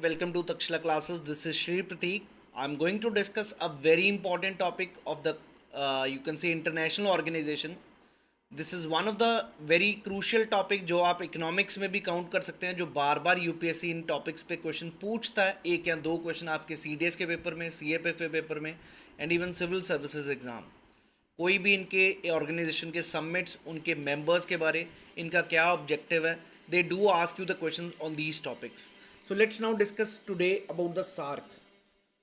welcome to Takshila classes. This is Shri Prateek. I'm going to discuss a very important topic of the you can say international organization. This is one of the very crucial topic जो आप economics में भी count कर सकते हैं, जो बार बार UPSC इन topics पे question पूछता है. एक या दो क्वेश्चन आपके सीडीएस के पेपर में, सीएपीएफ के पेपर में and even civil services exam. कोई भी इनके ऑर्गेनाइजेशन के समिट्स, उनके मेंबर्स के बारे, इनका क्या ऑब्जेक्टिव है, they do ask you the questions on these topics. So let's now discuss today about the SAARC.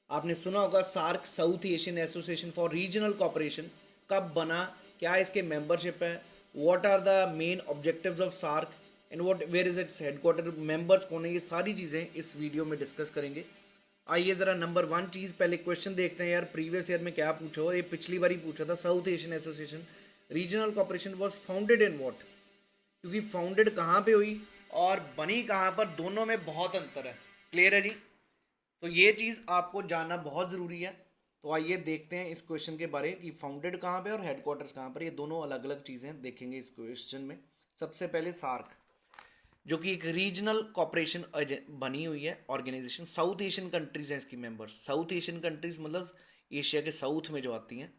आपने सुना होगा SAARC, South Asian Association for Regional Cooperation. कब बना, क्या इसके मेंबरशिप है, what are the main objectives of SAARC and what where is its headquarter, members कौन है, ये सारी चीज़ें इस वीडियो में डिस्कस करेंगे. आइए ज़रा नंबर वन चीज़ पहले क्वेश्चन देखते हैं यार. प्रीवियस ईयर में क्या पूछा हो, ये पिछली बार ही पूछा था. South Asian association regional cooperation was founded in what, क्योंकि फाउंडेड कहाँ पे हुई और बनी कहाँ पर, दोनों में बहुत अंतर है. क्लियर है जी? तो ये चीज़ आपको जानना बहुत ज़रूरी है. तो आइए देखते हैं इस क्वेश्चन के बारे कि फाउंडेड कहाँ पे और हेडक्वार्टर्स कहाँ पर. ये दोनों अलग अलग चीज़ें देखेंगे इस क्वेश्चन में. सबसे पहले सार्क, जो कि एक रीजनल कॉपरेशन बनी हुई है ऑर्गेनाइजेशन. साउथ एशियन कंट्रीज़ हैं इसकी मेंबर्स. साउथ एशियन कंट्रीज़ मतलब एशिया के साउथ में जो आती हैं.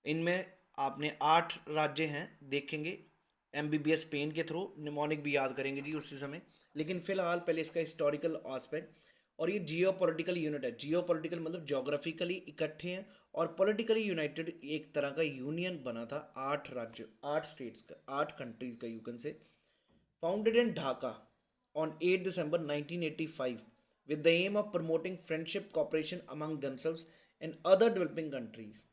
इनमें आपने 8 राज्य हैं देखेंगे. एमबीबीएस स्पेन के थ्रू, निमोनिक भी याद करेंगे जी उसी समय. लेकिन फिलहाल पहले इसका हिस्टोरिकल आस्पेक्ट. और ये जियो पॉलिटिकल यूनिट है. जियो पॉलिटिकल मतलब जोग्राफिकली इकट्ठे हैं और पॉलिटिकली यूनाइटेड, एक तरह का यूनियन बना था 8 राज्य, 8 स्टेट्स का, 8 कंट्रीज का, you can say. Founded in Dhaka on 8 December 1985 with the aim of promoting friendship cooperation among themselves and other developing countries.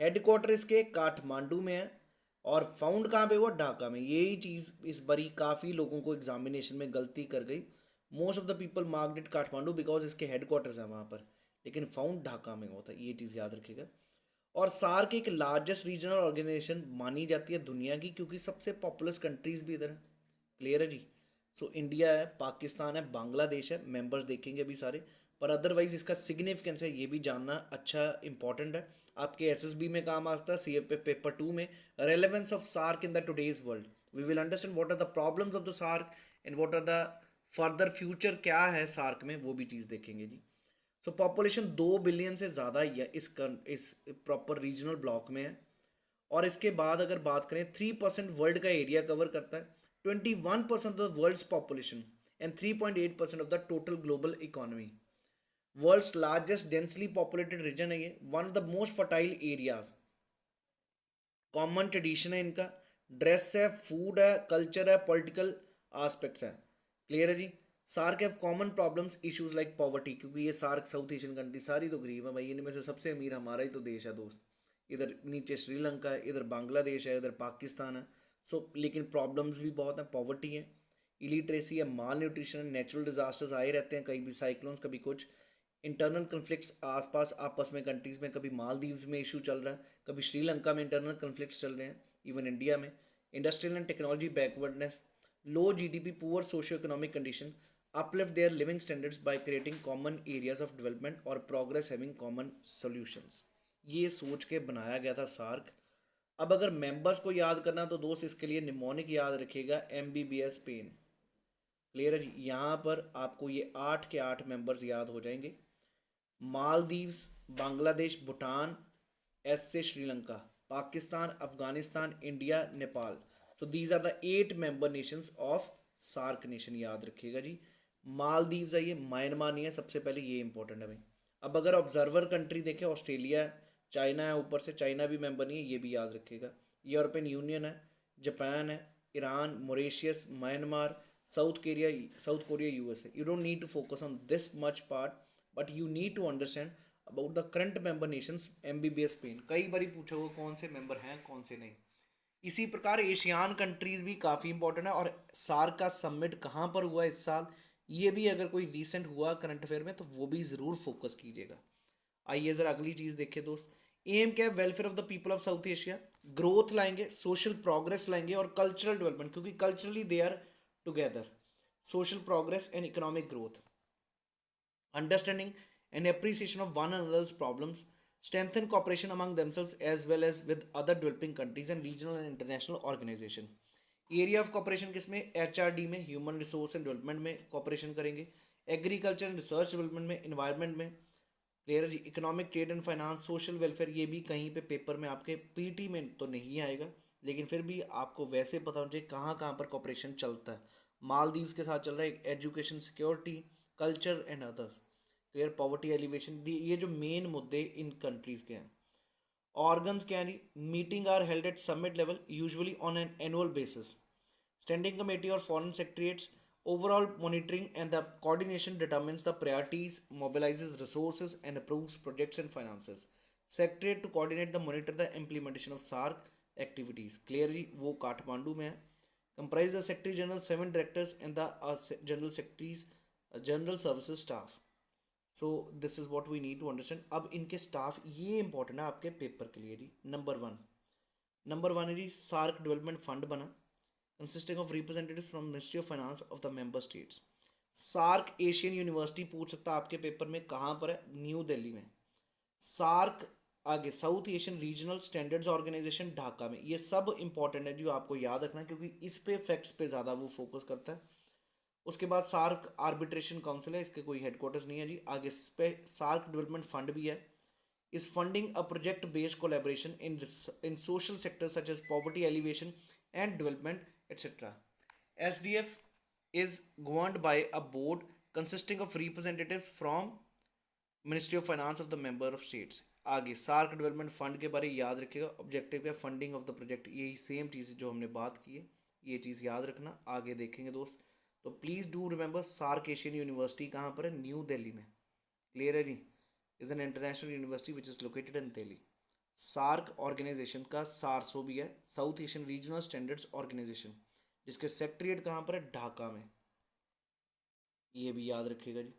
Headquarter इसके काठमांडू में है और फाउंड कहाँ पे हुआ, ढाका में. यही चीज़ इस बारी काफ़ी लोगों को एग्जामिनेशन में गलती कर गई. Most of the people marked it Kathmandu because इसके हेडक्वार्टर्स हैं वहाँ पर, लेकिन फाउंड ढाका में हुआ था. ये चीज़ याद रखिएगा. और सार्क एक लार्जेस्ट रीजनल ऑर्गेनाइजेशन मानी जाती है दुनिया की, क्योंकि सबसे पॉपुलस कंट्रीज भी इधर है. क्लियर है जी? सो इंडिया है, पाकिस्तान है, बांग्लादेश है, मेंबर्स देखेंगे अभी सारे. पर अदरवाइज इसका सिग्निफिकेंस है, ये भी जानना अच्छा इंपॉर्टेंट है. आपके एसएसबी में काम आता है, सीएफ पेपर 2 में. Relevance of SAARC in the today's world. We will understand what are the problems of the SAARC and what are the further future, क्या है सार्क में, वो भी चीज़ देखेंगे जी. सो पॉपुलेशन 2 बिलियन से ज़्यादा इस प्रॉपर रीजनल ब्लॉक में है. और इसके बाद अगर बात करें, 3% वर्ल्ड का एरिया कवर करता है, 21% of the world's population and 3.8% of the total global economy. World's largest densely populated region है ये. One of the most fertile areas. Common tradition है इनका, ड्रेस है, फूड है, कल्चर है, पॉलिटिकल आस्पेक्ट्स है. क्लियर है जी? SAARC have common problems issues like poverty, क्योंकि ये सार्क साउथ एशियन कंट्री सारी तो गरीब है भाई. इनमें से सबसे अमीर हमारा ही तो देश है दोस्त. इधर नीचे श्रीलंका है, इधर बांग्लादेश है, इधर पाकिस्तान है. लेकिन प्रॉब्लम्स भी बहुत हैं. पॉवर्टी है, इलिटरेसी है, माल न्यूट्रिशन है, नेचुरल डिजास्टर्स आए रहते हैं, कभी भी साइक्लोन्स, कभी कुछ. इंटरनल कन्फ्लिक्ट्स आसपास आपस में कंट्रीज़ में, कभी मालदीव्स में इशू चल रहा है, कभी श्रीलंका में इंटरनल कन्फ्लिक्ट्स चल रहे हैं, इवन इंडिया में. Industrial and technology backwardness, low GDP, poor socio economic condition, uplift their living standards by creating common areas of development or progress having common solutions. ये सोच के बनाया गया था सार्क. अब अगर मेंबर्स को याद करना तो दोस्त इसके लिए निमोनिक याद रखिएगा, एमबीबीएस पेन. क्लियर है जी? यहाँ पर आपको ये 8 के 8 मेंबर्स याद हो जाएंगे. मालदीव्स, बांग्लादेश, भूटान, एस से Sri Lanka, Pakistan, Afghanistan, India, Nepal. So these are the 8 member nations of SAARC nation. याद रखिएगा जी. मालदीव्स है ये, म्यांमार नहीं है. सबसे पहले ये इंपॉर्टेंट है भाई. अब अगर ऑब्जर्वर कंट्री देखें, ऑस्ट्रेलिया है, चाइना है, ऊपर से चाइना भी मेंबर नहीं है, ये भी याद रखिएगा. यूरोपियन यूनियन है, जापान है, Iran, Mauritius, Myanmar, South Korea, USA. You don't need to focus on this much part, but you need to understand about the current member nations. MBBS पेन कई बार पूछा हुआ कौन से मेंबर हैं कौन से नहीं. इसी प्रकार एशियान कंट्रीज़ भी काफ़ी इंपॉर्टेंट है. और सार्क का समिट कहाँ पर हुआ इस साल, ये भी अगर कोई रिसेंट हुआ करंट अफेयर में तो वो भी ज़रूर फोकस कीजिएगा. आइए ज़रा अगली चीज़ देखिए दोस्त. एम क्या है? Welfare of the people of South Asia. Growth लाएंगे, सोशल प्रोग्रेस लाएंगे और कल्चरल डेवलपमेंट, क्योंकि culturally they are together. Social progress and economic growth, understanding and appreciation of one another's problems, strengthen cooperation among themselves as well as with other developing countries and regional and international organization. Area of cooperation किसमें? HRD में, human resource and development में cooperation करेंगे. Agriculture and research development में, environment में, clear है जी, economic trade and finance, social welfare, ये भी कहीं पे पेपर में आपके पीटी में तो नहीं आएगा, लेकिन फिर भी आपको वैसे पता होना चाहिए कहाँ कहाँ पर कॉपरेशन चलता है। मालदीव्स के साथ चल रहा है education, security, culture and others, clear, poverty alleviation, ये जो मेन मुद्दे इन कंट्रीज़ के हैं। ऑर्गन्स क्या है जी, meeting are held at summit level usually on an annual basis, standing committee or foreign secretariats, overall monitoring and the coordination determines the priorities, mobilizes resources and approves projects and finances. Secretariat to coordinate the monitor the implementation of SARC activities. Clearly वो काठमांडू में है. Comprise the Secretary General, 7 directors and the General Secretaries, General Services staff. So this is what we need to understand. अब इनके staff ये important है आपके paper के लिए जी. नंबर वन है जी, सार्क डेवलपमेंट फंड बना, consisting of representative from ministry of finance of the member states. SAARC Asian university पूछ सकता है आपके पेपर में, कहाँ पर है, न्यू दिल्ली में. सार्क आगे South Asian regional standards organization Dhaka में. ये सब इंपॉर्टेंट है जो आपको याद रखना है, क्योंकि इस पे फैक्ट्स पे ज़्यादा वो फोकस करता है. उसके बाद सार्क आर्बिट्रेशन काउंसिल है, इसके कोई हेडक्वार्टर्स नहीं है जी. आगे इस पे सार्क डेवलपमेंट फंड भी है. Is funding a project based collaboration in social sector such as poverty alleviation and development etcetera. SDF is governed by a board consisting of representatives from ministry of finance of the member of states. आगे SAARC development fund के बारे में याद रखिएगा, objective है funding of the project. यही same चीज़ जो हमने बात की है, ये चीज़ याद रखना. आगे देखेंगे दोस्त. तो please do remember SAARC Asian university कहाँ पर है, न्यू दिल्ली में. क्लियर है जी. Is an international university which is located in Delhi. SAARC organisation का सारसो भी है, South Asian regional standards organisation, जिसके सेक्रेटरीट कहाँ पर है, ढाका में. ये भी याद रखिएगा जी.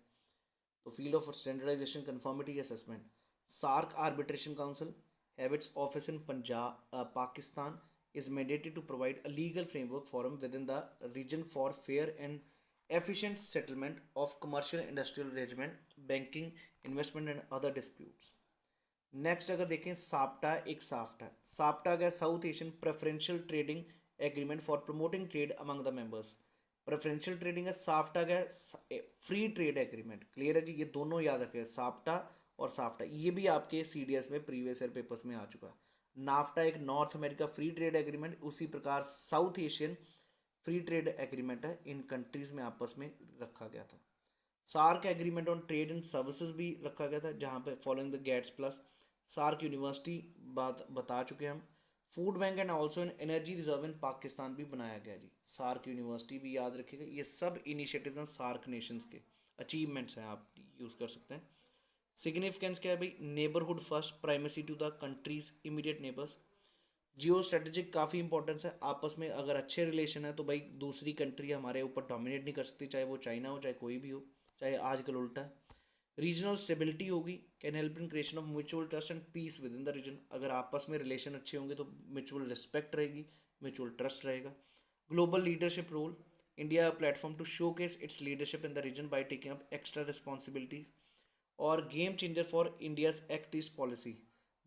तो field of standardization conformity assessment. SAARC arbitration council have its office in Punjab Pakistan, is mandated to provide a legal framework forum within the region for fair and efficient settlement of commercial industrial arrangement, banking, investment and other disputes. Next अगर देखें साप्टा, एक SAFTA. SAPTA का south Asian preferential trading agreement for promoting trade among the members. Preferential trading है, SAFTA का free trade agreement. Clear है जी. ये दोनों याद रखें, साप्टा और साफ्टा. ये भी आपके CDS में प्रीवियस ईयर पेपर्स में आ चुका है. नाफ्टा एक North America free trade agreement, उसी प्रकार South Asian free trade agreement है, इन कंट्रीज में आपस में रखा गया था. SAARC agreement on trade and services भी रखा गया था, जहाँ पे following the GATS plus. SAARC university बात बता चुके हम. Food bank and also an energy reserve in Pakistan भी बनाया गया जी. सार्क यूनिवर्सिटी भी याद रखिएगा. ये सब इनिशिएटिव्स हैं सार्क नेशंस के, अचीवमेंट्स हैं, आप यूज़ कर सकते हैं. सिग्निफिकेंस क्या है भाई, neighbourhood first, primacy to the countries immediate neighbours. Geo strategic काफ़ी इंपॉर्टेंस है. आपस में अगर अच्छे रिलेशन है तो भाई दूसरी कंट्री हमारे ऊपर डोमिनेट नहीं कर सकती, चाहे वो चाइना हो, चाहे कोई भी हो, चाहे आजकल उल्टा है. रीजनल स्टेबिलिटी होगी, can help in creation of mutual trust and peace within the region. अगर आपस में रिलेशन अच्छे होंगे तो म्यूचुअल रिस्पेक्ट रहेगी, म्यूचुअल ट्रस्ट रहेगा. Global leadership role, India platform to showcase its leadership in the region by taking up extra responsibilities. और game changer for India's act east policy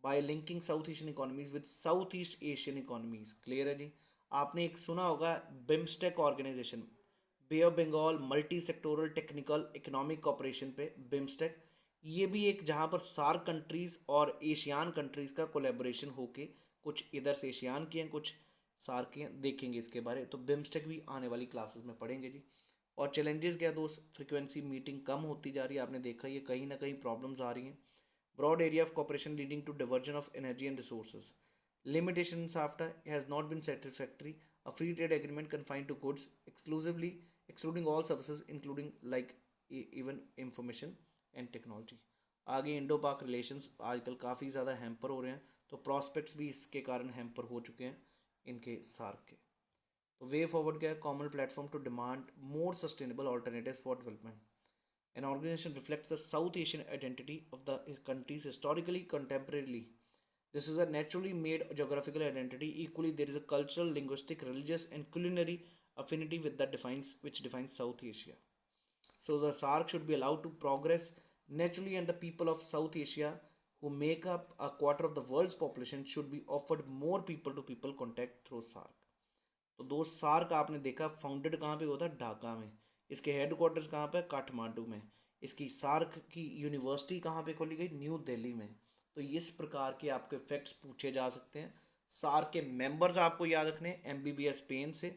by linking South Asian economies with South East Asian economies. Clear है जी. आपने एक सुना होगा BIMSTEC organization, bay of Bengal multi sectoral technical economic cooperation पे BIMSTEC. ये भी एक जहाँ पर सार्क कंट्रीज़ और एशियान कंट्रीज़ का कोलेबोरेशन होके, कुछ इधर से एशियान की हैं, कुछ सार्क की हैं, देखेंगे इसके बारे. तो बिम्स्टेक भी आने वाली क्लासेस में पढ़ेंगे जी. और चैलेंजेस क्या दोस्त, फ्रीक्वेंसी मीटिंग कम होती जा रही है, आपने देखा ये कहीं ना कहीं प्रॉब्लम्स आ रही हैं. Broad area of cooperation leading to diversion of energy and resources. Limitation SAFTA has not been satisfactory. A free trade agreement confined to goods exclusively, excluding all services including like even information and technology. आगे Indo पाक relations आजकल काफ़ी ज़्यादा hamper हो रहे हैं, तो prospects भी इसके कारण हैम्पर हो चुके हैं इनके सार्क के. तो वे फॉरवर्ड क्या है, common platform to demand more sustainable alternatives for development. An organization reflects the South Asian identity of the countries historically, contemporarily. This is a naturally made geographical identity. Equally, there is a cultural, linguistic, religious, and culinary affinity which defines South Asia. So the SARC should be allowed to progress naturally, and the people of South Asia, who make up a quarter of the world's population, should be offered more people-to-people contact through SARC. तो दोस्त SAARC आपने देखा founded कहाँ पे हुआ था, ढाका में. इसके हेडक्वार्टर्स कहाँ पे? काठमांडू में। इसकी सार्क की यूनिवर्सिटी कहाँ पे खोली गई? न्यू दिल्ली में। तो इस प्रकार के आपके फैक्ट्स पूछे जा सकते हैं। सार्क के मेंबर्स आपको याद रखने हैं, एमबीबीएस स्पेन से,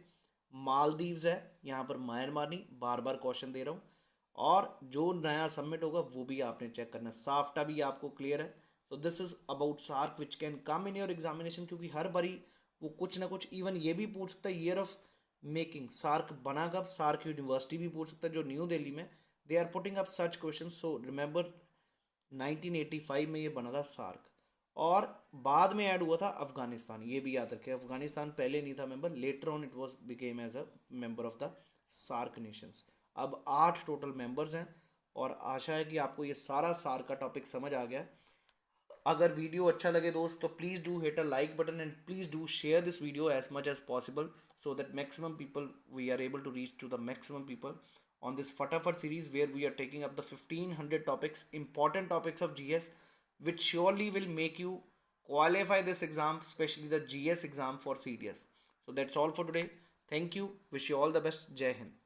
मालदीव्स है, यहाँ पर म्यांमार नहीं, बार बार क्वेश्चन दे रहा हूँ, और जो नया सबमिट होगा वो भी आपने चेक करना है। साफ्टा भी आपको क्लियर है। So this is about SAARC which can come in your examination, क्योंकि हर बारी वो कुछ ना कुछ, इवन ये भी पूछ सकता है ईयर ऑफ मेकिंग, सार्क बना कब, सार्क यूनिवर्सिटी भी पूछ सकता है जो न्यू दिल्ली में, they are putting up such question. So remember 1985 में ये बना था सार्क, और बाद में ऐड हुआ था अफगानिस्तान, ये भी याद रखें। अफगानिस्तान पहले नहीं था member, later on it was became as a member of the SAARC nations. अब 8 टोटल मेंबर्स हैं, और आशा है कि आपको ये सारा सार्क का टॉपिक समझ आ गया है। अगर वीडियो अच्छा लगे दोस्त, तो please do hit a like button, and please do share this video as much as possible, so that maximum people, we are able to reach to the maximum people on this Fatafat series, where we are taking up the 1500 topics, important topics of GS, which surely will make you qualify this exam, especially the GS exam for CDS. So that's all for today. Thank you. Wish you all the best. Jai Hind.